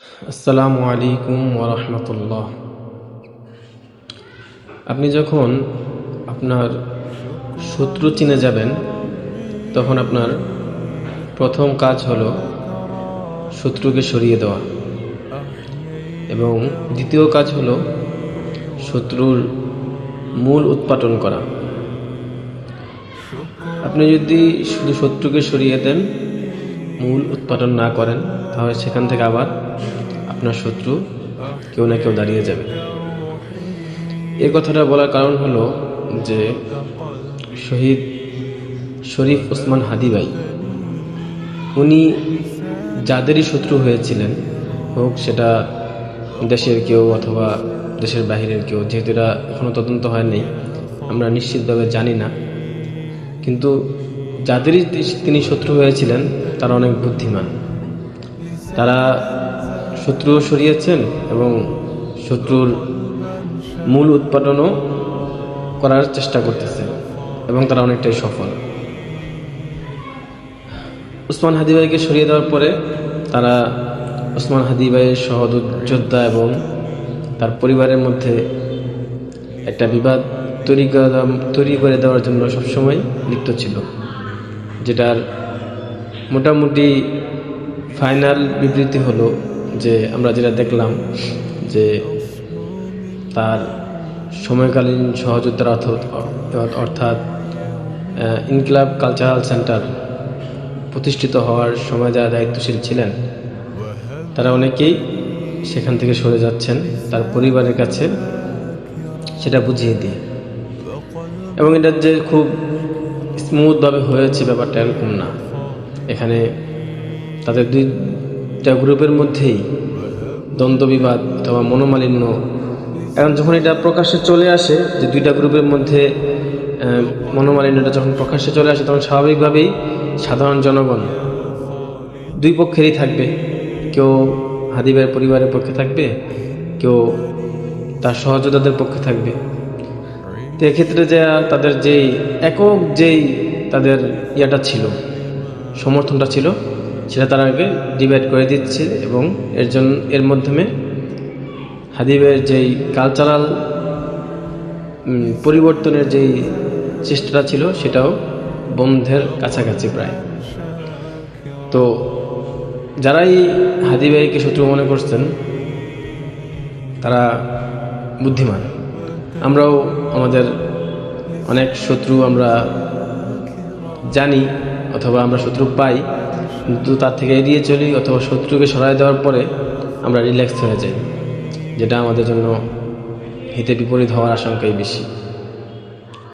আসসালামু আলাইকুম ওয়া রাহমাতুল্লাহ। আপনি যখন আপনার শত্রু চিনে যাবেন, তখন আপনার প্রথম কাজ হলো শত্রুকে সরিয়ে দেওয়া, এবং দ্বিতীয় কাজ হলো শত্রুর মূল উৎপাটন করা। আপনি যদি শুধু শত্রুকে সরিয়ে দেন, মূল উৎপাটন না করেন, তাহলে সেখান থেকে আবার আপনার শত্রু কেউ না কেউ দাঁড়িয়ে যাবে। এই কথাটা বলার কারণ হলো যে শহীদ শরীফ ওসমান হাদি ভাই, উনি যাদেরই শত্রু হয়েছিলেন, হোক সেটা দেশের কেউ অথবা দেশের বাহিরের কেউ, যেহেতু এটা এখনও তদন্ত হয়নি, আমরা নিশ্চিতভাবে জানি না, কিন্তু যাদেরই তিনি শত্রু হয়েছিলেন তারা অনেক বুদ্ধিমান। তারা শত্রুও সরিয়েছেন এবং শত্রুর মূল উৎপাদনও করার চেষ্টা করতেছে, এবং তারা অনেকটাই সফল। ওসমান হাদি ভাইকে সরিয়ে দেওয়ার পরে তারা ওসমান হাদি ভাইয়ের সহযোদ্ধা এবং তার পরিবারের মধ্যে একটা বিবাদ তৈরি করে দেওয়ার জন্য সবসময় লিপ্ত ছিল, যেটার মোটামুটি ফাইনাল বিবৃতি হলো যে আমরা যেটা দেখলাম যে তার সময়কালীন সহযোদ্ধারা অর্থাৎ ইনকিলাব কালচারাল সেন্টার প্রতিষ্ঠিত হওয়ার সময় যারা দায়িত্বশীল ছিলেন, তারা অনেকেই সেখান থেকে সরে যাচ্ছেন তার পরিবারের কাছে সেটা বুঝিয়ে দিয়ে। এবং এটা যে খুব স্মুথভাবে হয়েছে ব্যাপারটা এরকম না। এখানে তাদের দুইটা গ্রুপের মধ্যেই দ্বন্দ্ববিবাদ অথবা মনোমালিন্য, এখন যখন এটা প্রকাশ্যে চলে আসে যে দুইটা গ্রুপের মধ্যে মনোমালিন্যটা যখন প্রকাশ্যে চলে আসে, তখন স্বাভাবিকভাবেই সাধারণ জনগণ দুই পক্ষেরই থাকবে। কেউ হাদি ভাইয়ের পরিবারের পক্ষে থাকবে, কেউ তার সহযোদ্ধাদের পক্ষে থাকবে। তো এক্ষেত্রে যে তাদের তাদের ইয়াটা ছিল, সমর্থনটা ছিল, সেটা তারা আগে ডিভাইড করে দিচ্ছে, এবং এর মাধ্যমে হাদি ভাইয়ের যেই কালচারাল পরিবর্তনের যেই চেষ্টাটা ছিল সেটাও বন্ধের কাছাকাছি প্রায়। তো যারাই হাদি ভাইকে শত্রু মনে করছেন তারা বুদ্ধিমান। আমরাও আমাদের অনেক শত্রু আমরা জানি অথবা আমরা শত্রু পাই, কিন্তু তার থেকে এড়িয়ে চলি, অথবা শত্রুকে সরাই দেওয়ার পরে আমরা রিল্যাক্স হয়ে যাই, যেটা আমাদের জন্য হিতে বিপরীত হওয়ার আশঙ্কাই বেশি।